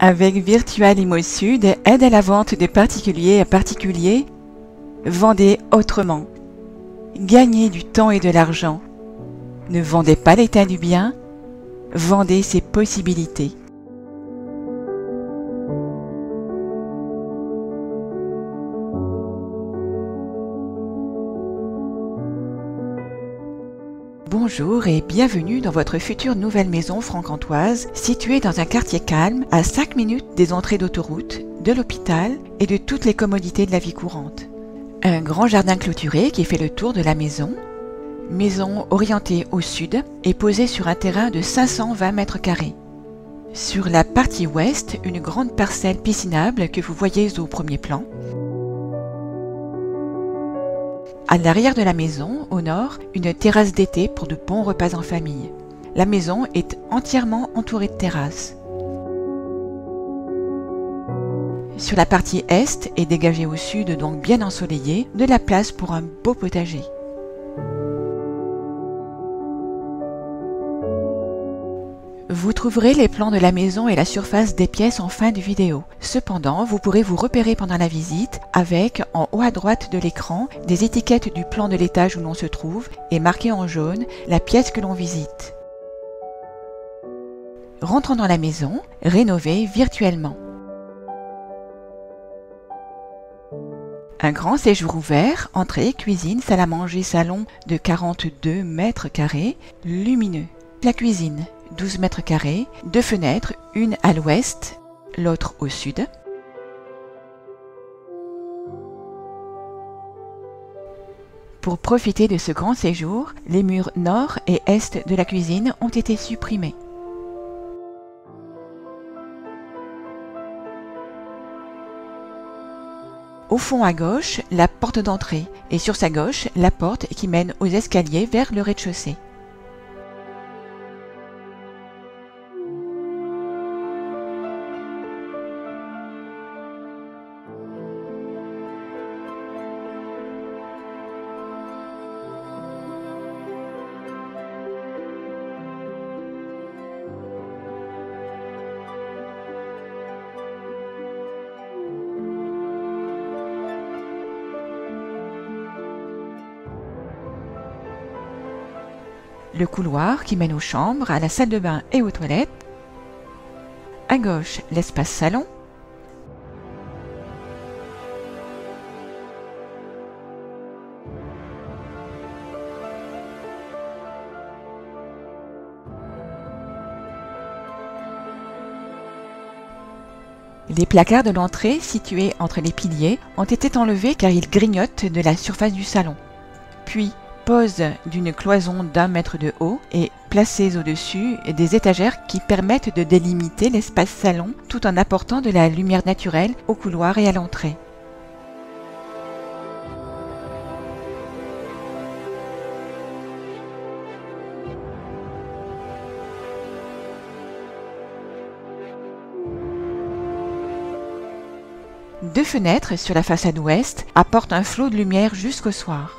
Avec Virtual Immo Sud, aide à la vente de particulier à particulier, vendez autrement. Gagnez du temps et de l'argent. Ne vendez pas l'état du bien, vendez ses possibilités. Bonjour et bienvenue dans votre future nouvelle maison franc-comtoise située dans un quartier calme à 5 minutes des entrées d'autoroute, de l'hôpital et de toutes les commodités de la vie courante. Un grand jardin clôturé qui fait le tour de la maison. Maison orientée au sud et posée sur un terrain de 520 mètres carrés. Sur la partie ouest, une grande parcelle piscinable que vous voyez au premier plan. À l'arrière de la maison, au nord, une terrasse d'été pour de bons repas en famille. La maison est entièrement entourée de terrasses. Sur la partie est et dégagée au sud, donc bien ensoleillée, de la place pour un beau potager. Vous trouverez les plans de la maison et la surface des pièces en fin de vidéo. Cependant, vous pourrez vous repérer pendant la visite avec, en haut à droite de l'écran, des étiquettes du plan de l'étage où l'on se trouve et marqué en jaune la pièce que l'on visite. Rentrons dans la maison, rénovée virtuellement. Un grand séjour ouvert, entrée, cuisine, salle à manger, salon de 42 mètres carrés, lumineux. La cuisine, 12 mètres carrés, 2 fenêtres, une à l'ouest, l'autre au sud. Pour profiter de ce grand séjour, les murs nord et est de la cuisine ont été supprimés. Au fond à gauche, la porte d'entrée et sur sa gauche, la porte qui mène aux escaliers vers le rez-de-chaussée. Le couloir qui mène aux chambres, à la salle de bain et aux toilettes. À gauche, l'espace salon. Les placards de l'entrée, situés entre les piliers, ont été enlevés car ils grignotent de la surface du salon. Puis, pose d'une cloison d'1 mètre de haut et placées au-dessus des étagères qui permettent de délimiter l'espace salon tout en apportant de la lumière naturelle au couloir et à l'entrée. Deux fenêtres sur la façade ouest apportent un flot de lumière jusqu'au soir.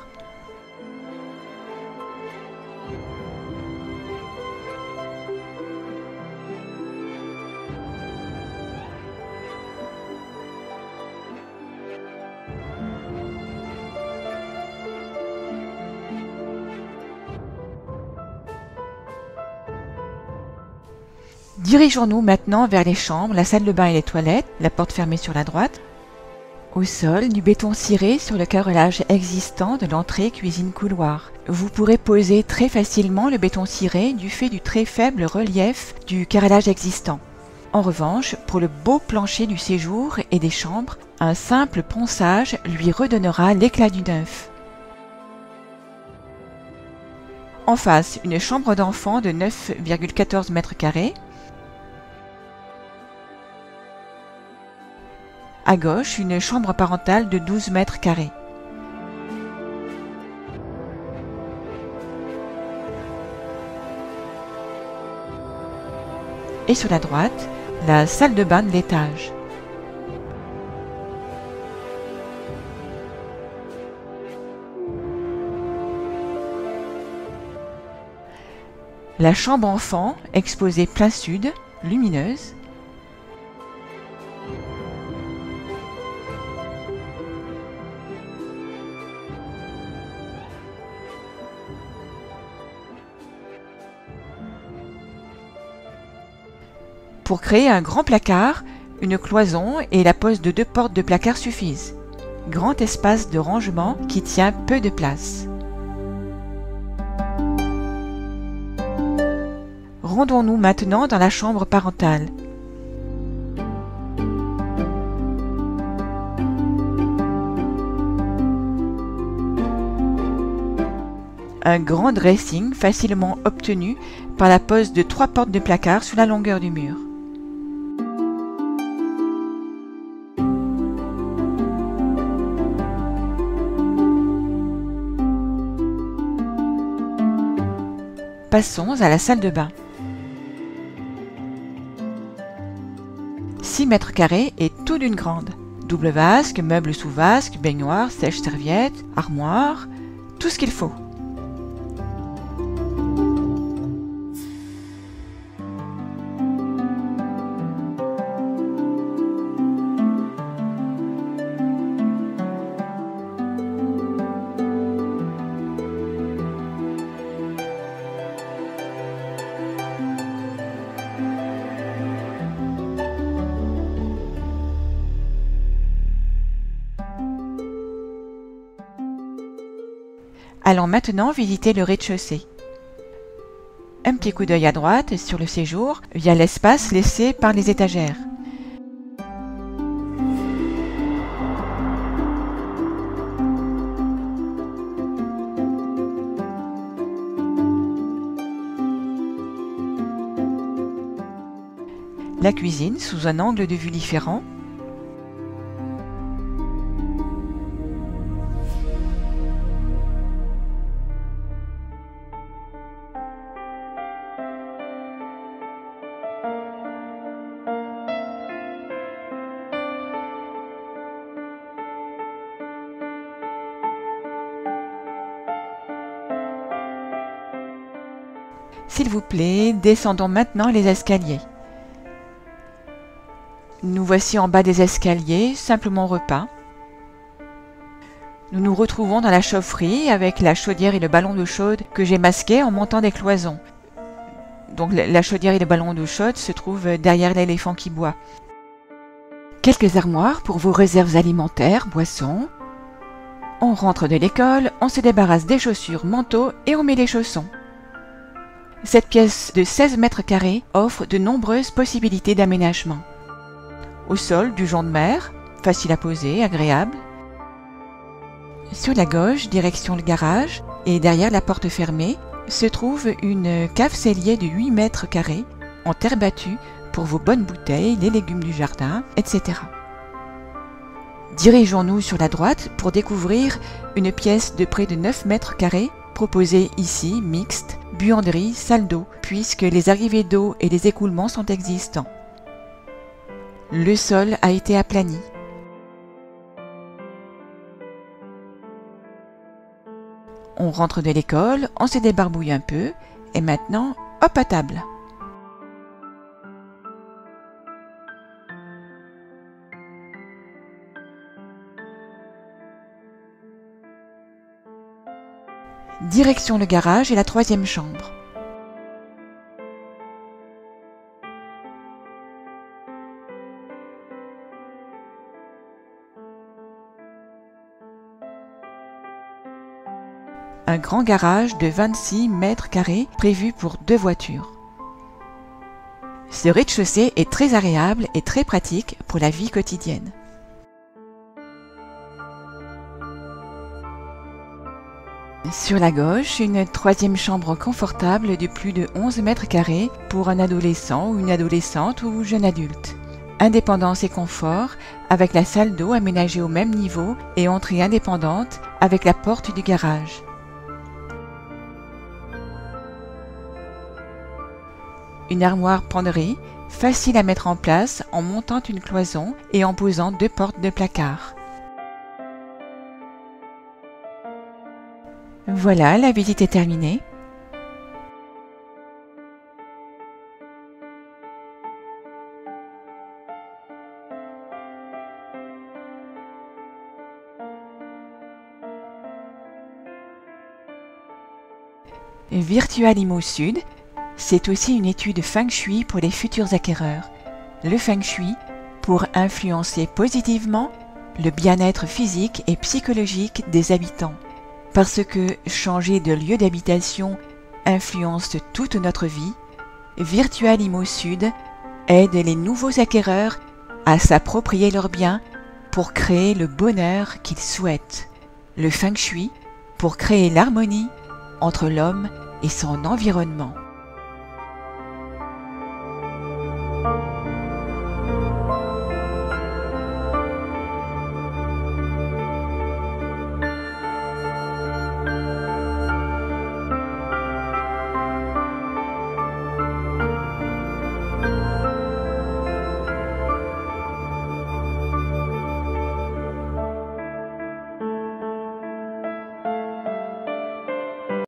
Dirigeons-nous maintenant vers les chambres, la salle de bain et les toilettes, la porte fermée sur la droite. Au sol, du béton ciré sur le carrelage existant de l'entrée cuisine-couloir. Vous pourrez poser très facilement le béton ciré du fait du très faible relief du carrelage existant. En revanche, pour le beau plancher du séjour et des chambres, un simple ponçage lui redonnera l'éclat du neuf. En face, une chambre d'enfant de 9,14 mètres carrés. À gauche, une chambre parentale de 12 mètres carrés. Et sur la droite, la salle de bain de l'étage. La chambre enfant, exposée plein sud, lumineuse. Pour créer un grand placard, une cloison et la pose de 2 portes de placard suffisent. Grand espace de rangement qui tient peu de place. Rendons-nous maintenant dans la chambre parentale. Un grand dressing facilement obtenu par la pose de 3 portes de placard sur la longueur du mur. Passons à la salle de bain. 6 mètres carrés et tout d'une grande. Double vasque, meubles sous vasque, baignoire, sèche-serviette, armoire, tout ce qu'il faut. Allons maintenant visiter le rez-de-chaussée. Un petit coup d'œil à droite sur le séjour via l'espace laissé par les étagères. La cuisine sous un angle de vue différent. S'il vous plaît, descendons maintenant les escaliers. Nous voici en bas des escaliers, simplement repeint. Nous nous retrouvons dans la chaufferie avec la chaudière et le ballon d'eau chaude que j'ai masqué en montant des cloisons. Donc la chaudière et le ballon d'eau chaude se trouvent derrière l'éléphant qui boit. Quelques armoires pour vos réserves alimentaires, boissons. On rentre de l'école, on se débarrasse des chaussures, manteaux et on met les chaussons. Cette pièce de 16 mètres carrés offre de nombreuses possibilités d'aménagement. Au sol, du jonc de mer, facile à poser, agréable. Sur la gauche, direction le garage, et derrière la porte fermée, se trouve une cave cellier de 8 mètres carrés, en terre battue, pour vos bonnes bouteilles, les légumes du jardin, etc. Dirigeons-nous sur la droite pour découvrir une pièce de près de 9 mètres carrés, proposée ici, mixte, buanderie, salle d'eau, puisque les arrivées d'eau et les écoulements sont existants. Le sol a été aplani. On rentre de l'école, on se débarbouille un peu, et maintenant, hop à table. Direction le garage et la 3e chambre. Un grand garage de 26 mètres carrés prévu pour 2 voitures. Ce rez-de-chaussée est très agréable et très pratique pour la vie quotidienne. Sur la gauche, une 3e chambre confortable de plus de 11 mètres carrés pour un adolescent ou une adolescente ou jeune adulte. Indépendance et confort avec la salle d'eau aménagée au même niveau et entrée indépendante avec la porte du garage. Une armoire penderie, facile à mettre en place en montant une cloison et en posant 2 portes de placard. Voilà, la visite est terminée. Virtual Imo Sud, c'est aussi une étude feng shui pour les futurs acquéreurs. le Feng Shui pour influencer positivement le bien-être physique et psychologique des habitants. Parce que changer de lieu d'habitation influence toute notre vie, Virtual Immo Sud aide les nouveaux acquéreurs à s'approprier leurs biens pour créer le bonheur qu'ils souhaitent. Le Feng Shui pour créer l'harmonie entre l'homme et son environnement.